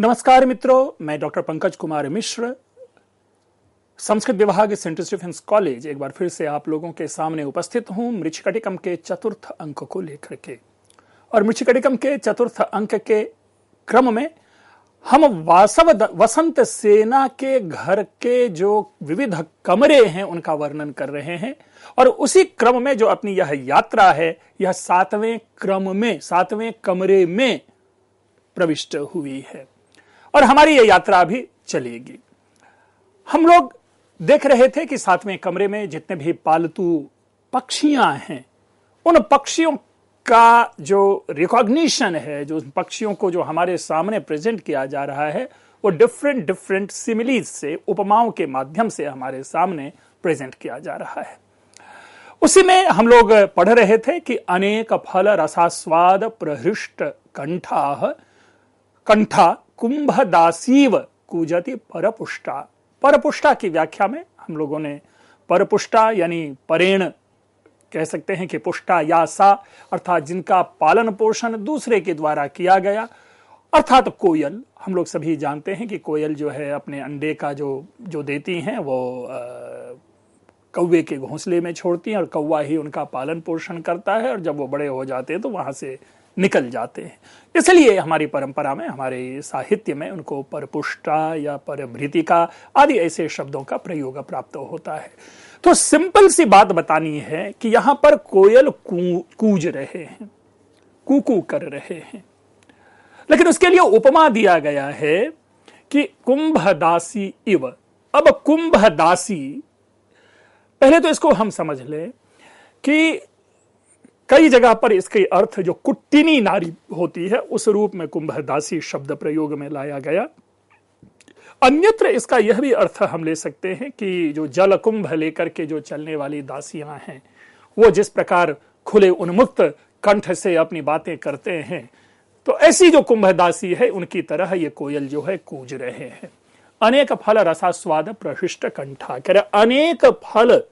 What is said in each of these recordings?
नमस्कार मित्रों, मैं डॉक्टर पंकज कुमार मिश्र, संस्कृत विभाग सेंट स्टीफेंस कॉलेज एक बार फिर से आप लोगों के सामने उपस्थित हूं मृच्छकटिकम के चतुर्थ अंक को लेकर के। और मृच्छकटिकम के चतुर्थ अंक के क्रम में हम वसंत सेना के घर के जो विविध कमरे हैं उनका वर्णन कर रहे हैं। और उसी क्रम में जो अपनी यह यात्रा है, यह सातवें कमरे में प्रविष्ट हुई है और हमारी यह यात्रा अभी चलेगी। हम लोग देख रहे थे कि सातवें कमरे में जितने भी पालतू पक्षियां हैं, उन पक्षियों का जो रिकॉग्निशन है, जो पक्षियों को जो हमारे सामने प्रेजेंट किया जा रहा है, वो डिफरेंट सिमिलीज से, उपमाओं के माध्यम से हमारे सामने प्रेजेंट किया जा रहा है। उसी में हम लोग पढ़ रहे थे कि अनेक फल रसास्वाद प्रहृष्ट कंठा कुंभदासीव कूजति परपुष्टा। परपुष्टा की व्याख्या में हम लोगों ने परपुष्टा यानी परेण कह सकते हैं कि पुष्टा या सा, अर्थात जिनका पालन पोषण दूसरे के द्वारा किया गया, अर्थात कोयल। हम लोग सभी जानते हैं कि कोयल जो है अपने अंडे का जो देती हैं वो कौवे के घोंसले में छोड़ती हैं और कौवा ही उनका पालन पोषण करता है और जब वो बड़े हो जाते हैं तो वहां से निकल जाते हैं। इसलिए हमारी परंपरा में, हमारे साहित्य में उनको परपुष्टा या परभृतिका आदि ऐसे शब्दों का प्रयोग प्राप्त होता है। तो सिंपल सी बात बतानी है कि यहां पर कोयल कूज रहे हैं, कूकू कर रहे हैं, लेकिन उसके लिए उपमा दिया गया है कि कुंभदासी इव। अब कुंभदासी, पहले तो इसको हम समझ लें कि कई जगह पर इसके अर्थ जो कुट्टिनी नारी होती है उस रूप में कुंभदासी शब्द प्रयोग में लाया गया। अन्यत्र इसका यह भी अर्थ हम ले सकते हैं कि जो जल कुंभ लेकर के जो चलने वाली दासियां हैं, वो जिस प्रकार खुले उन्मुक्त कंठ से अपनी बातें करते हैं, तो ऐसी जो कुंभदासी है उनकी तरह ये कोयल जो है कूज रहे हैं। अनेक फल रसास्वाद प्रहृष्ट कंठा, कह रहे अनेक फल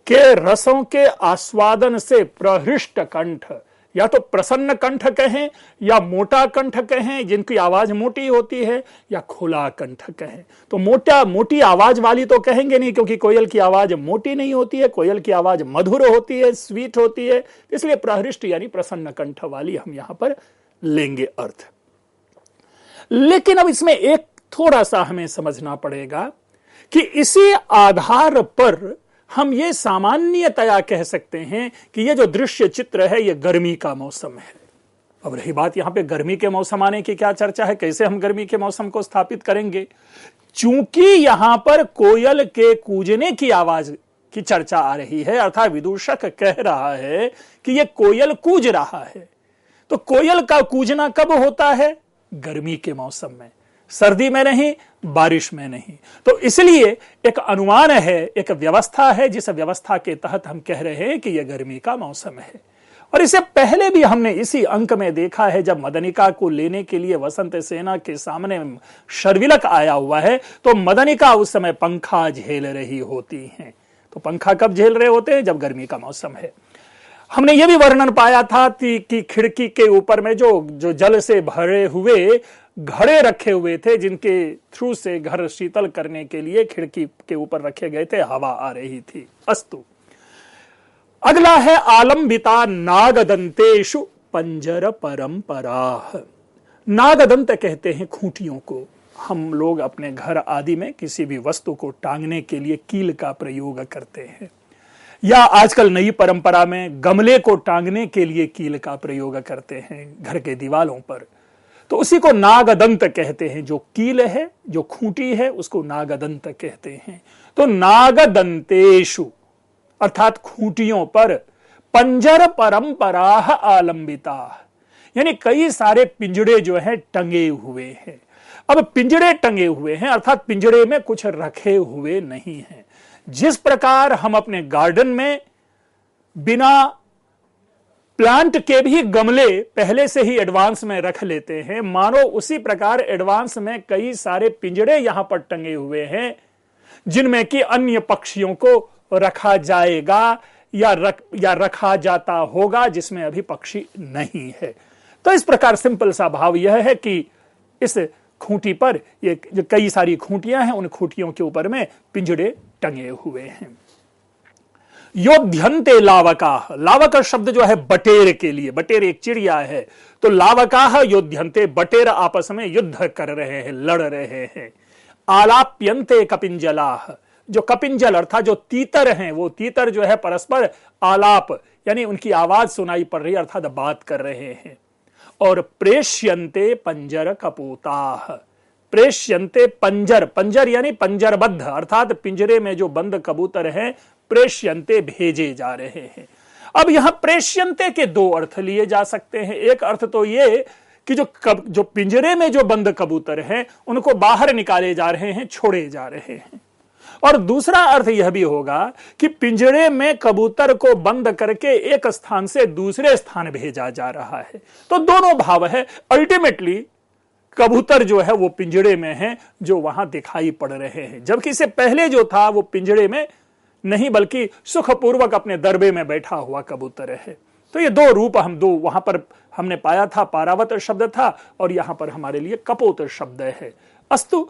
के रसों के आस्वादन से प्रहृष्ट कंठ, या तो प्रसन्न कंठ कहें या मोटा कंठ कहें, जिनकी आवाज मोटी होती है, या खुला कंठ कहें। तो मोटी आवाज वाली तो कहेंगे नहीं, क्योंकि कोयल की आवाज मोटी नहीं होती है, कोयल की आवाज मधुर होती है, स्वीट होती है, इसलिए प्रहृष्ट यानी प्रसन्न कंठ वाली हम यहां पर लेंगे अर्थ। लेकिन अब इसमें एक थोड़ा सा हमें समझना पड़ेगा कि इसी आधार पर हम ये सामान्यतया कह सकते हैं कि ये जो दृश्य चित्र है ये गर्मी का मौसम है। अब रही बात यहां पे गर्मी के मौसम आने की क्या चर्चा है, कैसे हम गर्मी के मौसम को स्थापित करेंगे। चूंकि यहां पर कोयल के कूजने की आवाज की चर्चा आ रही है, अर्थात विदूषक कह रहा है कि ये कोयल कूज रहा है, तो कोयल का कूजना कब होता है? गर्मी के मौसम में, सर्दी में नहीं, बारिश में नहीं। तो इसलिए एक अनुमान है, एक व्यवस्था है, जिस व्यवस्था के तहत हम कह रहे हैं कि यह गर्मी का मौसम है। और इससे पहले भी हमने इसी अंक में देखा है, जब मदनिका को लेने के लिए वसंत सेना के सामने शर्विलक आया हुआ है, तो मदनिका उस समय पंखा झेल रही होती हैं। तो पंखा कब झेल रहे होते हैं? जब गर्मी का मौसम है। हमने यह भी वर्णन पाया था कि खिड़की के ऊपर में जो जल से भरे हुए घड़े रखे हुए थे, जिनके थ्रू से घर शीतल करने के लिए खिड़की के ऊपर रखे गए थे, हवा आ रही थी। अस्तु, अगला है आलंबिता नागदंतेषु पंजर परंपरा। नागदंत कहते हैं खूंटियों को। हम लोग अपने घर आदि में किसी भी वस्तु को टांगने के लिए कील का प्रयोग करते हैं, या आजकल नई परंपरा में गमले को टांगने के लिए कील का प्रयोग करते हैं घर के दीवालों पर। तो उसी को नागदंत कहते हैं। जो कील है, जो खूंटी है, उसको नागदंत कहते हैं। तो नागदंतेषु अर्थात खूंटियों पर, पंजर परंपरा आलंबिता, यानी कई सारे पिंजड़े जो हैं टंगे हुए हैं। अब पिंजड़े टंगे हुए हैं अर्थात पिंजड़े में कुछ रखे हुए नहीं है। जिस प्रकार हम अपने गार्डन में बिना प्लांट के भी गमले पहले से ही एडवांस में रख लेते हैं, मानो उसी प्रकार एडवांस में कई सारे पिंजड़े यहां पर टंगे हुए हैं, जिनमें कि अन्य पक्षियों को रखा जाएगा या रखा जाता होगा, जिसमें अभी पक्षी नहीं है। तो इस प्रकार सिंपल सा भाव यह है कि इस खूंटी पर ये जो कई सारी खूंटियां हैं, उन खूंटियों के ऊपर में पिंजड़े टंगे हुए हैं। योध्यन्ते लावकाः, लावक शब्द जो है बटेर के लिए, बटेर एक चिड़िया है, तो लावकाः योध्यन्ते, बटेर आपस में युद्ध कर रहे हैं, लड़ रहे हैं। आलाप्यन्ते कपिंजलाः, जो कपिंजल अर्थात जो तीतर हैं, वो तीतर जो है परस्पर आलाप यानी उनकी आवाज सुनाई पड़ रही है अर्थात बात कर रहे हैं। और प्रेष्यन्ते पंजर कपूताः, प्रेष्यन्ते पंजर, पंजर यानी पंजरबद्ध अर्थात पिंजरे में जो बंद कबूतर हैं, प्रेष्यन्ते भेजे जा रहे हैं। अब यहां प्रेष्यन्ते के दो अर्थ लिए जा सकते हैं। एक अर्थ तो ये कि जो पिंजरे में जो बंद कबूतर हैं उनको बाहर निकाले जा रहे हैं, छोड़े जा रहे हैं। और दूसरा अर्थ यह भी होगा कि पिंजरे में कबूतर को बंद करके एक स्थान से दूसरे स्थान भेजा जा रहा है। तो दोनों भाव है। अल्टीमेटली कबूतर जो है वो पिंजरे में है, जो वहां दिखाई पड़ रहे हैं, जबकि इससे पहले जो था वो पिंजरे में नहीं बल्कि सुखपूर्वक अपने दरबे में बैठा हुआ कबूतर है। तो ये दो रूप वहां पर हमने पाया था, पारावत शब्द था और यहां पर हमारे लिए कपोत शब्द है। अस्तु,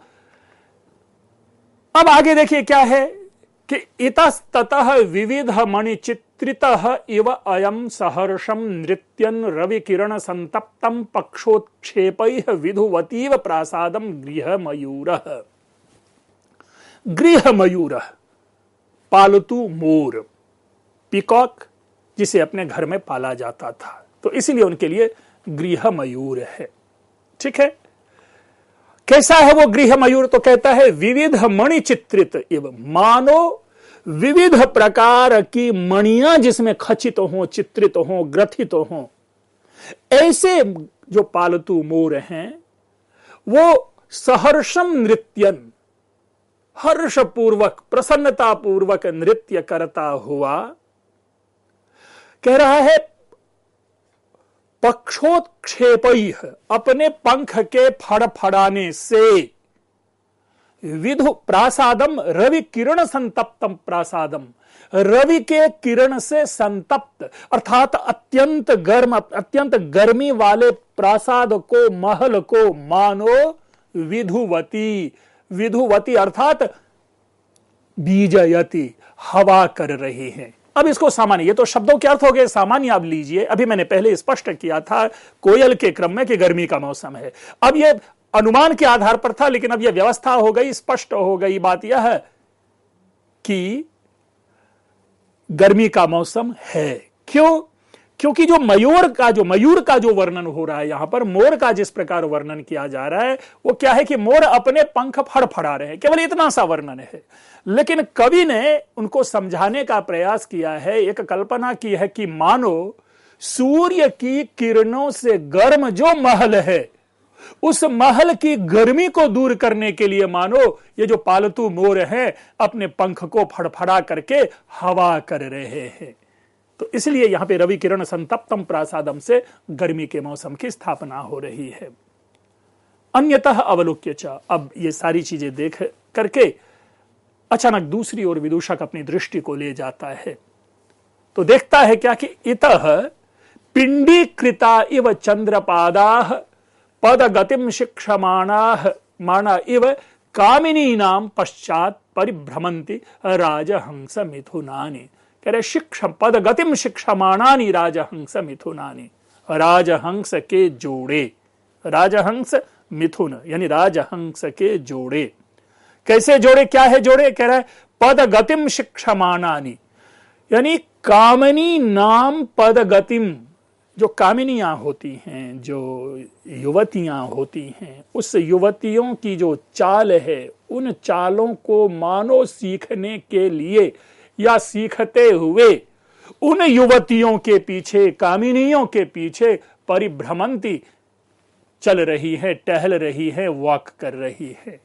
अब आगे देखिए क्या है कि इतस्ततः विविध मणिचित्रितः इव अयम सहर्षम नृत्यन रवि किरण संतप्तम पक्षोत्क्षेपैः विधुवतीव प्रासादम गृहमयूरः। गृहमयूरः पालतू मोर, पीकॉक, जिसे अपने घर में पाला जाता था, तो इसीलिए उनके लिए गृहमयूर है। ठीक है, कैसा है वो गृहमयूर? तो कहता है विविध मणि चित्रित एवं, मानो विविध प्रकार की मणियां जिसमें खचित हो, चित्रित हो, ग्रथित हो, ऐसे जो पालतू मोर हैं वो सहर्षम नृत्यन, हर्षपूर्वक प्रसन्नता पूर्वक नृत्य करता हुआ, कह रहा है पक्षोत्क्षेपैः, अपने पंख के फड़फड़ाने से, विधु प्रासादम रवि किरण संतप्तम प्रासादम, रवि के किरण से संतप्त अर्थात अत्यंत गर्म, अत्यंत गर्मी वाले प्रासाद को, महल को मानो विधुवती, विधुवती अर्थात बीजयति, हवा कर रही है। अब इसको सामान्य, ये तो शब्दों के अर्थ हो गए, सामान्य आप लीजिए। अभी मैंने पहले स्पष्ट किया था कोयल के क्रम में कि गर्मी का मौसम है। अब ये अनुमान के आधार पर था, लेकिन अब यह व्यवस्था हो गई, स्पष्ट हो गई बात यह है कि गर्मी का मौसम है। क्यों? क्योंकि जो मयूर का जो वर्णन हो रहा है यहां पर, मोर का जिस प्रकार वर्णन किया जा रहा है वो क्या है कि मोर अपने पंख फड़फड़ा रहे हैं, केवल इतना सा वर्णन है। लेकिन कवि ने उनको समझाने का प्रयास किया है, एक कल्पना की है कि मानो सूर्य की किरणों से गर्म जो महल है, उस महल की गर्मी को दूर करने के लिए मानो ये जो पालतू मोर हैं अपने पंख को फड़फड़ा करके हवा कर रहे हैं। तो इसलिए यहां पे रवि किरण संतप्तम प्रासादम से गर्मी के मौसम की स्थापना हो रही है। अन्यतः अवलोक्य च, अब ये सारी चीजें देख करके अचानक दूसरी ओर विदूषक अपनी दृष्टि को ले जाता है, तो देखता है क्या कि इतः पिंडीकृता इव चंद्रपादाः पदगतिम शिक्षमाणाः माना इव कामिनी नाम पश्चात परिभ्रमंति राजहंस मिथुनानि। कह रहे शिक्ष पदगतिम शिक्षमाणानि राजहंस मिथुनानि, राजहंस के जोड़े, राजहंस मिथुन यानी राजहंस के जोड़े। कैसे जोड़े, क्या है जोड़े? कह रहा है पदगतिम शिक्षमाणानि, यानी कामिनी नाम पदगतिम, जो कामिनियां होती हैं, जो युवतियां होती हैं, उस युवतियों की जो चाल है, उन चालों को मानो सीखने के लिए या सीखते हुए उन युवतियों के पीछे, कामिनियों के पीछे परिभ्रमंती चल रही है, टहल रही है, वॉक कर रही है।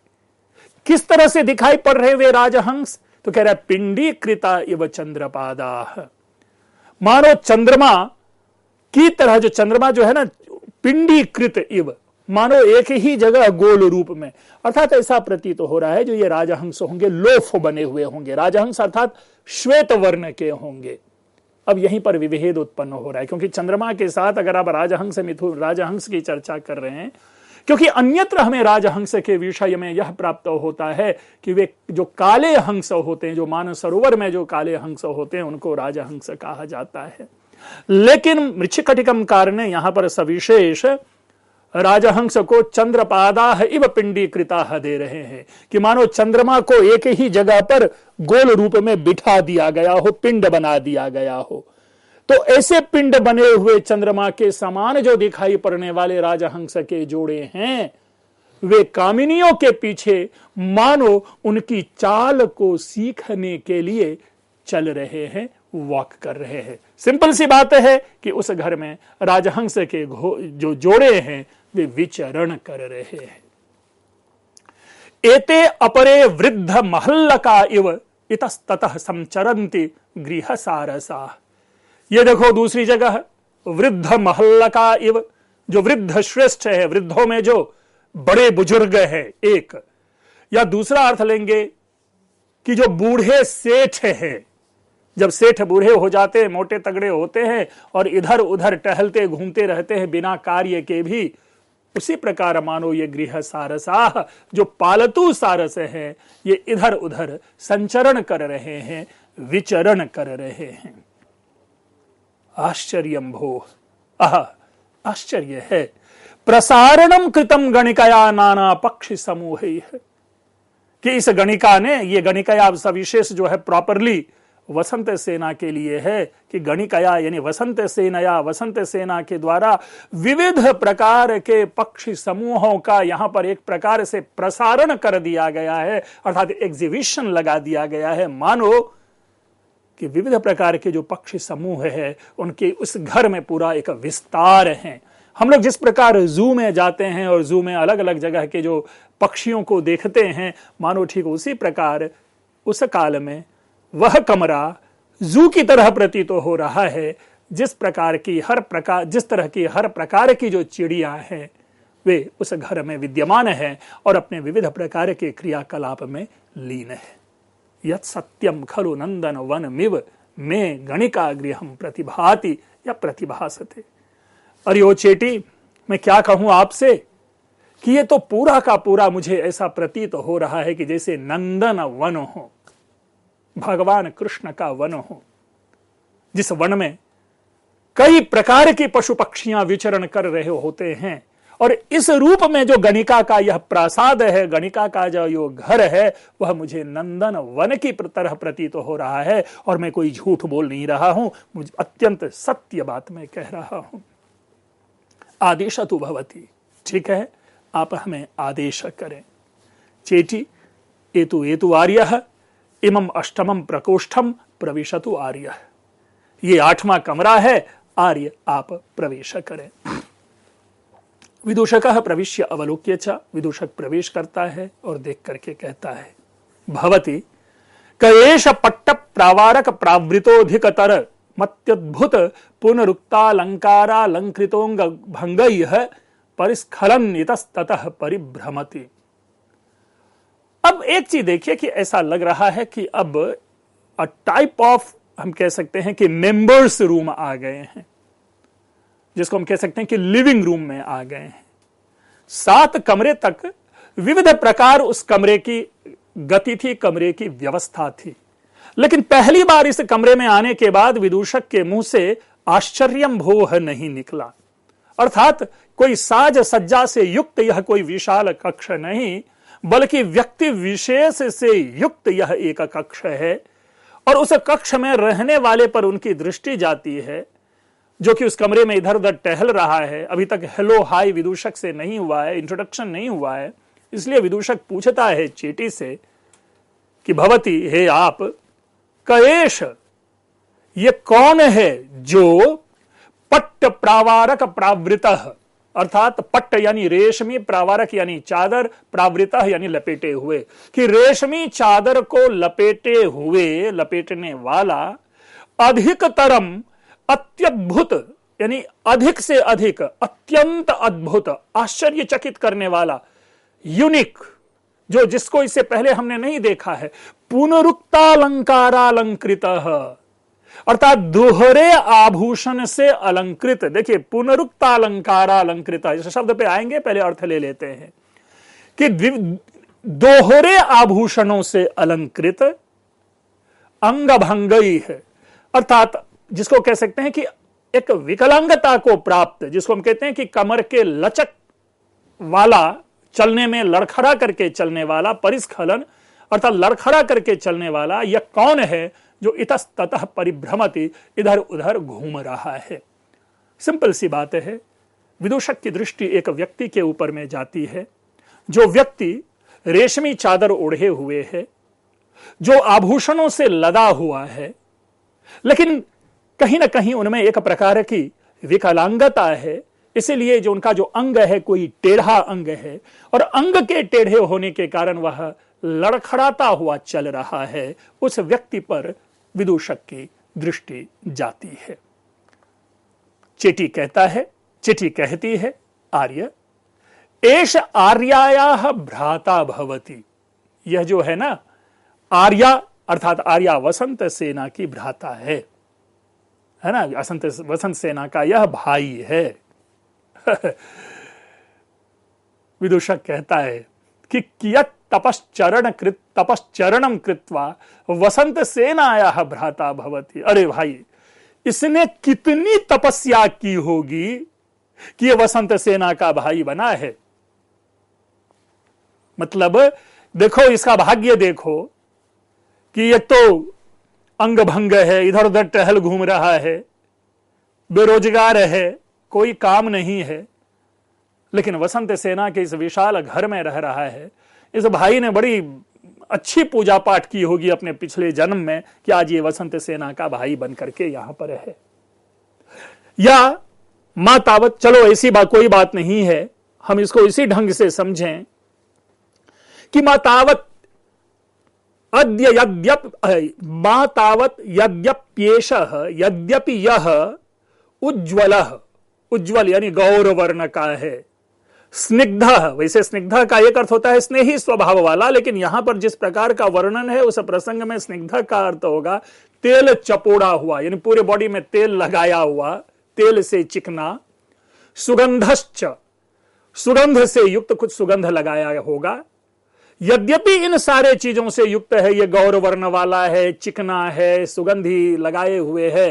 किस तरह से दिखाई पड़ रहे वे राजहंस? तो कह रहा है पिंडीकृता इव चंद्रपादाः, मानो चंद्रमा की तरह, जो चंद्रमा जो है ना पिंडीकृत इव, मानो एक ही जगह गोल रूप में, अर्थात ऐसा प्रतीत हो रहा है जो ये राजहंस होंगे लोफ बने हुए होंगे, राजहंस अर्थात श्वेत वर्ण के होंगे। अब यहीं पर विभेद उत्पन्न हो रहा है, क्योंकि चंद्रमा के साथ अगर आप राजहंस की चर्चा कर रहे हैं क्योंकि अन्यत्र हमें राजहंस के विषय में यह प्राप्त होता है कि वे जो काले हंस होते हैं, जो मानस सरोवर में जो काले हंस होते हैं, उनको राजहंस कहा जाता है। लेकिन मृच्छकटिकम कार ने यहां पर सविशेष राजहंस को चंद्रपादाह इव पिंडीकृताः दे रहे हैं कि मानो चंद्रमा को एक ही जगह पर गोल रूप में बिठा दिया गया हो, पिंड बना दिया गया हो। तो ऐसे पिंड बने हुए चंद्रमा के समान जो दिखाई पड़ने वाले राजहंस के जोड़े हैं, वे कामिनियों के पीछे मानो उनकी चाल को सीखने के लिए चल रहे हैं, वॉक कर रहे हैं। सिंपल सी बात है कि उस घर में राजहंस के जो जोड़े हैं वे विचरण कर रहे हैं। एते अपरे वृद्ध महल्लका इव इतस्ततः संचरन्ति गृह सारसा। ये देखो दूसरी जगह वृद्ध महल्लका इव, जो वृद्ध श्रेष्ठ है, वृद्धों में जो बड़े बुजुर्ग है एक, या दूसरा अर्थ लेंगे कि जो बूढ़े सेठ है। जब सेठ बूढ़े हो जाते हैं, मोटे तगड़े होते हैं और इधर उधर टहलते घूमते रहते हैं बिना कार्य के भी, उसी प्रकार मानो ये गृह सारसा, जो पालतू सारस है, ये इधर उधर संचरण कर रहे हैं, विचरण कर रहे हैं। आश्चर्यम भो, आश्चर्य है। प्रसारणम कृतम गणिकया नाना पक्षी समूह, कि इस गणिका ने, ये गणिकया सविशेष जो है प्रॉपरली वसंत सेना के लिए है कि गणिकया यानी वसंत सेनया, वसंत सेना के द्वारा विविध प्रकार के पक्षी समूहों का यहां पर एक प्रकार से प्रसारण कर दिया गया है, अर्थात एग्जीबिशन लगा दिया गया है। मानो कि विविध प्रकार के जो पक्षी समूह है उनके उस घर में पूरा एक विस्तार है। हम लोग जिस प्रकार जू में जाते हैं और जू में अलग अलग जगह के जो पक्षियों को देखते हैं, मानो ठीक उसी प्रकार उस काल में वह कमरा जू की तरह प्रतीत हो रहा है। जिस तरह की हर प्रकार की जो चिड़िया हैं वे उस घर में विद्यमान है और अपने विविध प्रकार के क्रियाकलाप में लीन है। यत् सत्यम खलु नंदन वनमिव में गणिका गृहम प्रतिभाति या प्रतिभासते। अरे ओ चेटी, मैं क्या कहूं आपसे कि ये तो पूरा का पूरा मुझे ऐसा प्रतीत हो रहा है कि जैसे नंदन वन हो, भगवान कृष्ण का वन हो, जिस वन में कई प्रकार के पशु पक्षियां विचरण कर रहे होते हैं। और इस रूप में जो गणिका का यह प्रासाद है, गणिका का जो घर है, वह मुझे नंदन वन की तरह प्रतीत हो रहा है। और मैं कोई झूठ बोल नहीं रहा हूं, मुझे अत्यंत सत्य बात मैं कह रहा हूं। आदेशतु भवति, ठीक है, आप हमें आदेश करें। चेटी एतु आर्यः इमं अष्टमं प्रकोष्ठम प्रविशतु आर्यः। ये 8वां कमरा है, आर्य आप प्रवेश करें। विदूषकः प्रविश्य अवलोक्य च, विदूषक प्रवेश करता है और देख करके कहता है, भवति कएष पट्ट प्रावारक प्रावृतोधिकतर मत्यद्भुत पुनरुक्तालंकारालंकृतोंग भंगैः परिस्खलन इतस्ततः परिभ्रमति। अब एक चीज देखिए कि ऐसा लग रहा है कि अब अ टाइप ऑफ, हम कह सकते हैं कि मेंबर्स रूम आ गए हैं, जिसको हम कह सकते हैं कि लिविंग रूम में आ गए हैं। 7 कमरे तक विविध प्रकार उस कमरे की गति थी, कमरे की व्यवस्था थी। लेकिन पहली बार इस कमरे में आने के बाद विदूषक के मुंह से आश्चर्यम भोह नहीं निकला। अर्थात कोई साज सज्जा से युक्त यह कोई विशाल कक्ष नहीं, बल्कि व्यक्ति विशेष से युक्त यह एक कक्ष है। और उस कक्ष में रहने वाले पर उनकी दृष्टि जाती है, जो कि उस कमरे में इधर उधर टहल रहा है। अभी तक हेलो हाय विदूषक से नहीं हुआ है, इंट्रोडक्शन नहीं हुआ है। इसलिए विदूषक पूछता है चेटी से कि भवती, हे आप, कएष, ये कौन है जो पट्ट प्रावारक प्रावृतः, अर्थात पट्ट यानी रेशमी, प्रावारक यानी चादर, प्रावृतः यानी लपेटे हुए, कि रेशमी चादर को लपेटे हुए, लपेटने वाला, अधिकतरम अत्यद्भुत यानी अधिक से अधिक, अत्यंत अद्भुत, आश्चर्यचकित करने वाला, यूनिक, जो जिसको इससे पहले हमने नहीं देखा है, पुनरुक्तालंकारालंकृतः, अर्थात दोहरे आभूषण से अलंकृत। देखिए, पुनरुक्ता अलंकारा अलंकृत, इस शब्द पे आएंगे, पहले अर्थ ले लेते हैं कि दोहरे आभूषणों से अलंकृत अंग भंगई है, अर्थात जिसको कह सकते हैं कि एक विकलांगता को प्राप्त, जिसको हम कहते हैं कि कमर के लचक वाला, चलने में लड़खड़ा करके चलने वाला, परिस्खलन अर्थात लड़खड़ा करके चलने वाला, यह कौन है जो इतस्ततः परिभ्रमति, इधर उधर घूम रहा है। सिंपल सी बात है, विदूषक की दृष्टि एक व्यक्ति के ऊपर में जाती है, जो व्यक्ति रेशमी चादर ओढ़े हुए है, जो आभूषणों से लदा हुआ है, लेकिन कहीं ना कहीं उनमें एक प्रकार की विकलांगता है, इसीलिए जो उनका जो अंग है कोई टेढ़ा अंग है, और अंग के टेढ़े होने के कारण वह लड़खड़ाता हुआ चल रहा है, उस व्यक्ति पर विदूषक की दृष्टि जाती है। चेटी कहती है आर्य एष आर्यायाः भ्राता भवति, यह जो है ना आर्या अर्थात आर्या वसंत सेना की भ्राता है ना, वसंत सेना का यह भाई है। विदूषक कहता है कि कियत् तपश्चरणम कृत्वा वसंत सेनायाः भ्राता भवति। अरे भाई, इसने कितनी तपस्या की होगी कि यह वसंत सेना का भाई बना है। मतलब देखो, इसका भाग्य देखो कि ये तो अंग भंग है, इधर उधर टहल घूम रहा है, बेरोजगार है, कोई काम नहीं है, लेकिन वसंत सेना के इस विशाल घर में रह रहा है। इस भाई ने बड़ी अच्छी पूजा पाठ की होगी अपने पिछले जन्म में कि आज ये वसंत सेना का भाई बन करके यहां पर है। या मां तावत, चलो ऐसी बात कोई बात नहीं है, हम इसको इसी ढंग से समझें कि मां तावत यद्यप्येषः यद्यपि यह उज्ज्वल यानी गौरवर्ण का है, स्निग्ध, वैसे स्निग्ध का एक अर्थ होता है स्नेही स्वभाव वाला, लेकिन यहां पर जिस प्रकार का वर्णन है उस प्रसंग में स्निग्ध का अर्थ होगा तेल चपोड़ा हुआ, यानी पूरे बॉडी में तेल लगाया हुआ, तेल से चिकना, सुगंधश्च, सुगंध से युक्त, कुछ सुगंध लगाया होगा। यद्यपि इन सारे चीजों से युक्त है, ये गौरवर्ण वाला है, चिकना है, सुगंधी लगाए हुए है,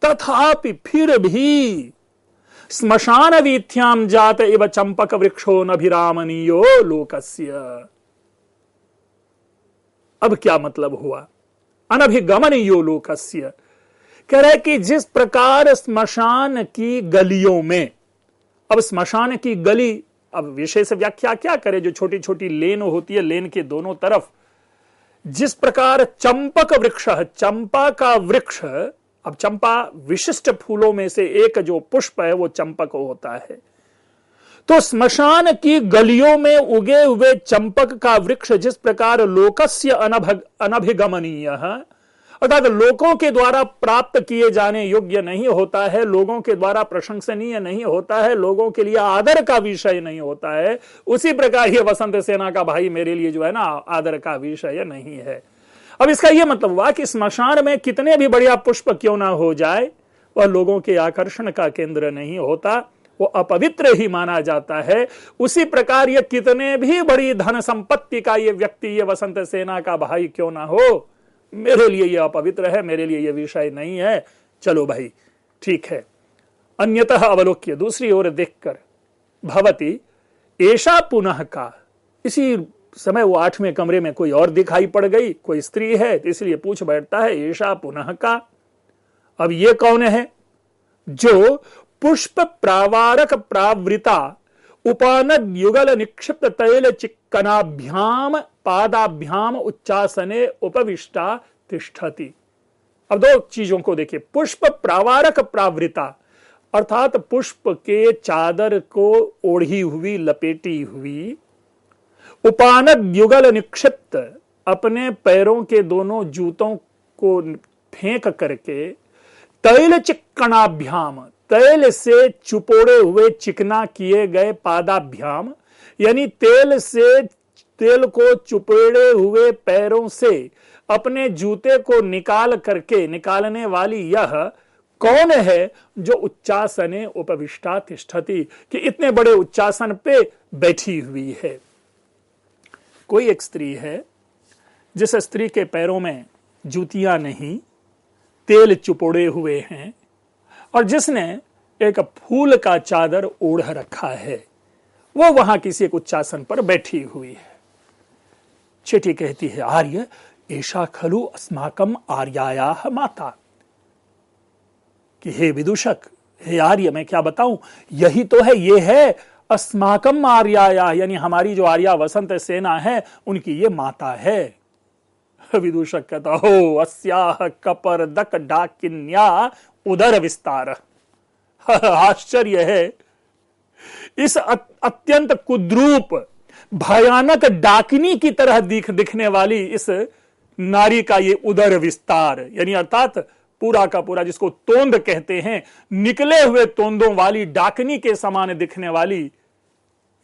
तथापि फिर भी स्मशान वीथ्याम जात इव चंपक वृक्षो नभिरामनीयो लोकस्य। अब क्या मतलब हुआ? अनभिगमनीयो लोकस्य, कह रहे कि जिस प्रकार स्मशान की गलियों में, अब स्मशान की गली, अब विशेष व्याख्या क्या करे, जो छोटी छोटी लेन होती है, लेन के दोनों तरफ जिस प्रकार चंपक वृक्ष, चंपा का वृक्ष, अब चंपा विशिष्ट फूलों में से एक जो पुष्प है वो चंपक होता है, तो स्मशान की गलियों में उगे हुए चंपक का वृक्ष जिस प्रकार लोकस्य अनभिगमनीय, अर्थात लोगों के द्वारा प्राप्त किए जाने योग्य नहीं होता है, लोगों के द्वारा प्रशंसनीय नहीं होता है, लोगों के लिए आदर का विषय नहीं होता है, उसी प्रकार ये वसंत सेना का भाई मेरे लिए जो है ना आदर का विषय नहीं है। अब इसका यह मतलब हुआ कि स्मशान में कितने भी बढ़िया पुष्प क्यों ना हो जाए, वह लोगों के आकर्षण का केंद्र नहीं होता, वो अपवित्र ही माना जाता है। उसी प्रकार ये कितने भी बड़ी धन संपत्ति का ये व्यक्ति, ये वसंत सेना का भाई क्यों ना हो, मेरे लिए यह अपवित्र है, मेरे लिए यह विषय नहीं है। चलो भाई ठीक है। अन्यतः अवलोक्य, दूसरी ओर देखकर, भवती ऐशा पुनः का, इसी समय वो 8वें कमरे में कोई और दिखाई पड़ गई, कोई स्त्री है, तो इसलिए पूछ बैठता है ऐशा पुनः का। अब ये कौन है? जो पुष्प प्रावारक प्रावृता उपानद युगल निक्षिप्त तैल चिक्कनाभ्याम पादाभ्याम उच्चासने उपविष्टा तिष्ठति। अब दो चीजों को देखिए, पुष्प प्रावारक प्रावृता अर्थात पुष्प के चादर को ओढ़ी हुई, लपेटी हुई, उपानद युगल निक्षिप्त, अपने पैरों के दोनों जूतों को फेंक करके, तैल चिक्कणाभ्याम, तैल से चुपोड़े हुए चिकना किए गए पादाभ्याम, यानी तेल से तेल को चुपेड़े हुए पैरों से अपने जूते को निकालने वाली यह कौन है जो उच्चासने उपविष्टा तिष्ठति, कि इतने बड़े उच्चासन पे बैठी हुई है। कोई एक स्त्री है जिस स्त्री के पैरों में जूतियां नहीं, तेल चुपोड़े हुए हैं, और जिसने एक फूल का चादर ओढ़ रखा है, वो वहां किसी एक उच्चासन पर बैठी हुई है। चेटी कहती है, आर्य ऐशा खलु अस्माकम आर्यायाः माता, कि हे विदूषक, हे आर्य, मैं क्या बताऊं, यही तो है, ये है अस्माकम आर्याया, यानी हमारी जो आर्या वसंत सेना है उनकी ये माता है। विदूषक कहता, हो अस्याह कपर्दक डाकिन्या उदर विस्तार। आश्चर्य है, इस अत्यंत कुद्रूप भयानक डाकिनी की तरह दिखने वाली इस नारी का ये उदर विस्तार, यानी अर्थात पूरा का पूरा, जिसको तोंद कहते हैं, निकले हुए तोंदों वाली डाकिनी के समान दिखने वाली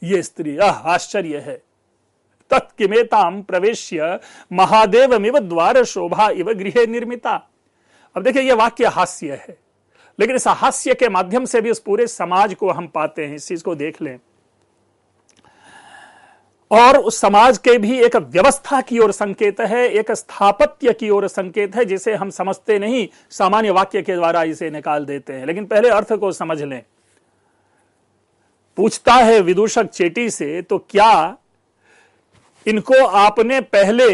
ये स्त्री, आश्चर्य है। तत्किमेताम प्रवेश्य महादेवमिव द्वार शोभा इव गृहे निर्मिता। अब देखिए, यह वाक्य हास्य है, लेकिन इस हास्य के माध्यम से भी इस पूरे समाज को हम पाते हैं। इस चीज को देख लें, और उस समाज के भी एक व्यवस्था की ओर संकेत है, एक स्थापत्य की ओर संकेत है, जिसे हम समझते नहीं, सामान्य वाक्य के द्वारा इसे निकाल देते हैं। लेकिन पहले अर्थ को समझ लें। पूछता है विदूषक चेटी से, तो क्या इनको आपने पहले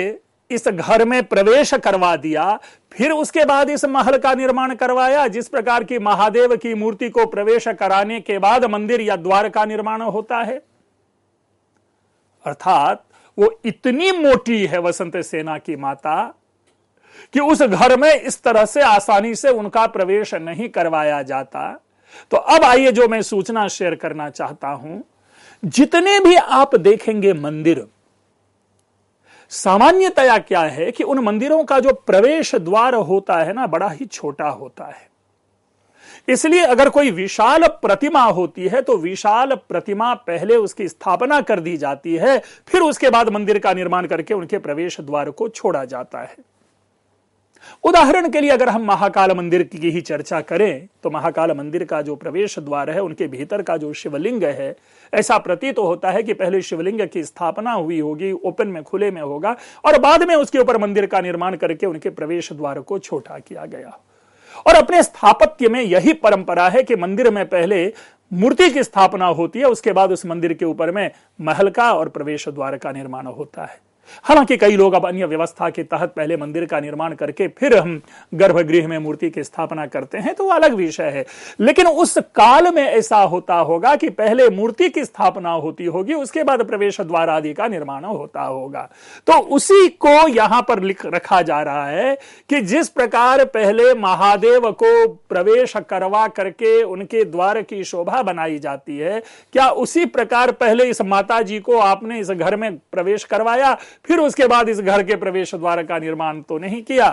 इस घर में प्रवेश करवा दिया, फिर उसके बाद इस महल का निर्माण करवाया, जिस प्रकार की महादेव की मूर्ति को प्रवेश कराने के बाद मंदिर या द्वार का निर्माण होता है? अर्थात वो इतनी मोटी है वसंत सेना की माता कि उस घर में इस तरह से आसानी से उनका प्रवेश नहीं करवाया जाता। तो अब आइए, जो मैं सूचना शेयर करना चाहता हूं, जितने भी आप देखेंगे मंदिर, सामान्यतया क्या है कि उन मंदिरों का जो प्रवेश द्वार होता है ना, बड़ा ही छोटा होता है। इसलिए अगर कोई विशाल प्रतिमा होती है तो विशाल प्रतिमा पहले उसकी स्थापना कर दी जाती है, फिर उसके बाद मंदिर का निर्माण करके उनके प्रवेश द्वार को छोड़ा जाता है। उदाहरण के लिए अगर हम महाकाल मंदिर की ही चर्चा करें, तो महाकाल मंदिर का जो प्रवेश द्वार है, उनके भीतर का जो शिवलिंग है, ऐसा प्रतीत होता है कि पहले शिवलिंग की स्थापना हुई होगी, ओपन में, खुले में होगा, और बाद में उसके ऊपर मंदिर का निर्माण करके उनके प्रवेश द्वार को छोटा किया गया। और अपने स्थापत्य में यही परंपरा है कि मंदिर में पहले मूर्ति की स्थापना होती है, उसके बाद उस मंदिर के ऊपर में महल का और प्रवेश द्वार का निर्माण होता है। हालांकि कई लोग अब अन्य व्यवस्था के तहत पहले मंदिर का निर्माण करके फिर हम गर्भगृह में मूर्ति की स्थापना करते हैं, तो वो अलग विषय है। लेकिन उस काल में ऐसा होता होगा कि पहले मूर्ति की स्थापना होती होगी, उसके बाद प्रवेश द्वार आदि का निर्माण होता होगा। तो उसी को यहां पर लिख रखा जा रहा है कि जिस प्रकार पहले महादेव को प्रवेश करवा करके उनके द्वार की शोभा बनाई जाती है, क्या उसी प्रकार पहले इस माता जी को आपने इस घर में प्रवेश करवाया, फिर उसके बाद इस घर के प्रवेश द्वार का निर्माण तो नहीं किया?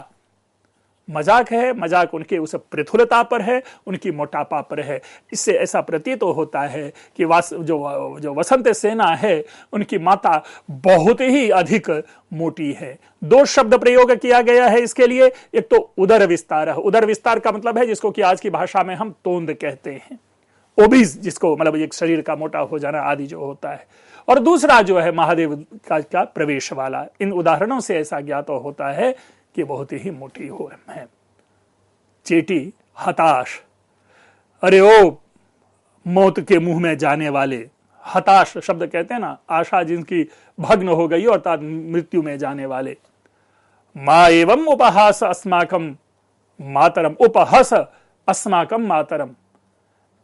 मजाक है। मजाक उनके उस पृथुलता पर है, उनकी मोटापा पर है। इससे ऐसा प्रतीत तो होता है कि जो वसंत सेना है, उनकी माता बहुत ही अधिक मोटी है। दो शब्द प्रयोग किया गया है इसके लिए। एक तो उदर विस्तार है। उदर विस्तार का मतलब है जिसको कि आज की भाषा में हम तोंद कहते हैं, ओबीज, जिसको मतलब एक शरीर का मोटा हो जाना आदि जो होता है। और दूसरा जो है महादेव का प्रवेश वाला। इन उदाहरणों से ऐसा ज्ञात होता है कि बहुत ही मोटी हो है। चेटी हताश, अरे ओ मौत के मुंह में जाने वाले, हताश शब्द कहते हैं ना, आशा जिनकी भग्न हो गई अर्थात मृत्यु में जाने वाले। मां एवं उपहास अस्माकम मातरम, उपहस अस्माकम मातरम,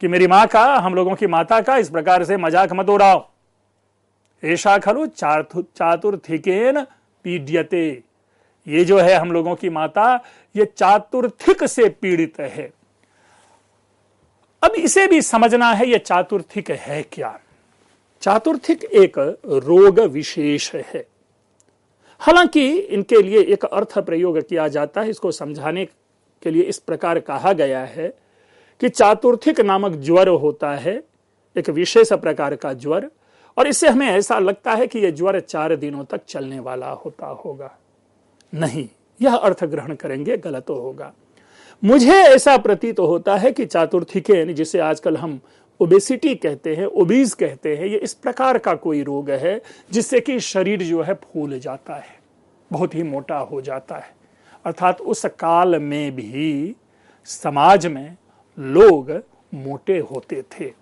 कि मेरी मां का, हम लोगों की माता का इस प्रकार से मजाक मत उड़ाओ। ऐशा खलु चातुर्थिकेन पीड्यते, ये जो है हम लोगों की माता, ये चातुर्थिक से पीड़ित है। अब इसे भी समझना है, ये चातुर्थिक है क्या? चातुर्थिक एक रोग विशेष है। हालांकि इनके लिए एक अर्थ प्रयोग किया जाता है। इसको समझाने के लिए इस प्रकार कहा गया है कि चातुर्थिक नामक ज्वर होता है, एक विशेष प्रकार का ज्वर, और इससे हमें ऐसा लगता है कि यह ज्वर 4 दिनों तक चलने वाला होता होगा। नहीं, यह अर्थ ग्रहण करेंगे गलत होगा। मुझे ऐसा प्रतीत होता है कि चातुर्थिकेन, जिसे आजकल हम ओबेसिटी कहते हैं, ओबीज कहते हैं, ये इस प्रकार का कोई रोग है जिससे कि शरीर जो है फूल जाता है, बहुत ही मोटा हो जाता है। अर्थात उस काल में भी समाज में लोग मोटे होते थे,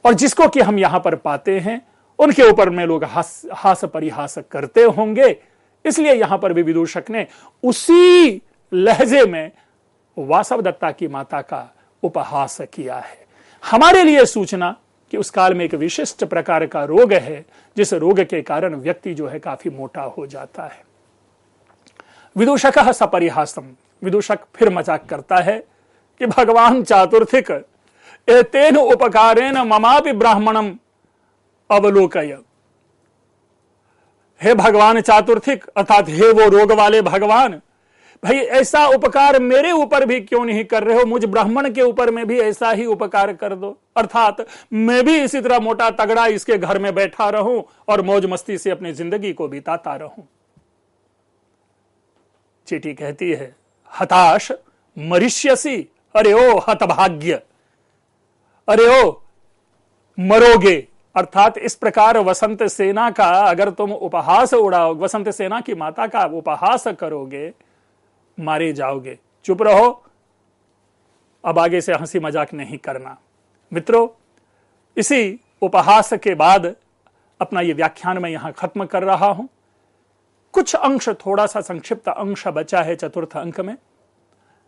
और जिसको कि हम यहां पर पाते हैं उनके ऊपर में लोग हास परिहास करते होंगे। इसलिए यहां पर भी विदूषक ने उसी लहजे में वासवदत्ता की माता का उपहास किया है। हमारे लिए सूचना कि उस काल में एक विशिष्ट प्रकार का रोग है जिस रोग के कारण व्यक्ति जो है काफी मोटा हो जाता है। विदूषकः सपरिहासम, विदूषक फिर मजाक करता है कि भगवान चातुर्थिक एतेन उपकारेण ममापि ब्राह्मणम अवलोकय। हे भगवान चातुर्थिक, अर्थात हे वो रोग वाले भगवान, भाई ऐसा उपकार मेरे ऊपर भी क्यों नहीं कर रहे हो, मुझ ब्राह्मण के ऊपर में भी ऐसा ही उपकार कर दो, अर्थात मैं भी इसी तरह मोटा तगड़ा इसके घर में बैठा रहूं और मौज मस्ती से अपनी जिंदगी को बिताता रहूं। चीटी कहती है, हताश मरिष्यसी, अरे ओ हतभाग्य, अरे ओ मरोगे। अर्थात इस प्रकार वसंत सेना का अगर तुम उपहास उड़ाओ, वसंत सेना की माता का उपहास करोगे, मारे जाओगे। चुप रहो, अब आगे से हंसी मजाक नहीं करना। मित्रों, इसी उपहास के बाद अपना ये व्याख्यान मैं यहां खत्म कर रहा हूं। कुछ अंश, थोड़ा सा संक्षिप्त अंश बचा है चतुर्थ अंक में,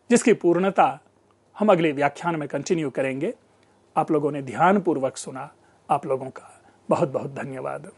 जिसकी पूर्णता हम अगले व्याख्यान में कंटिन्यू करेंगे। आप लोगों ने ध्यानपूर्वक सुना, आप लोगों का बहुत बहुत धन्यवाद।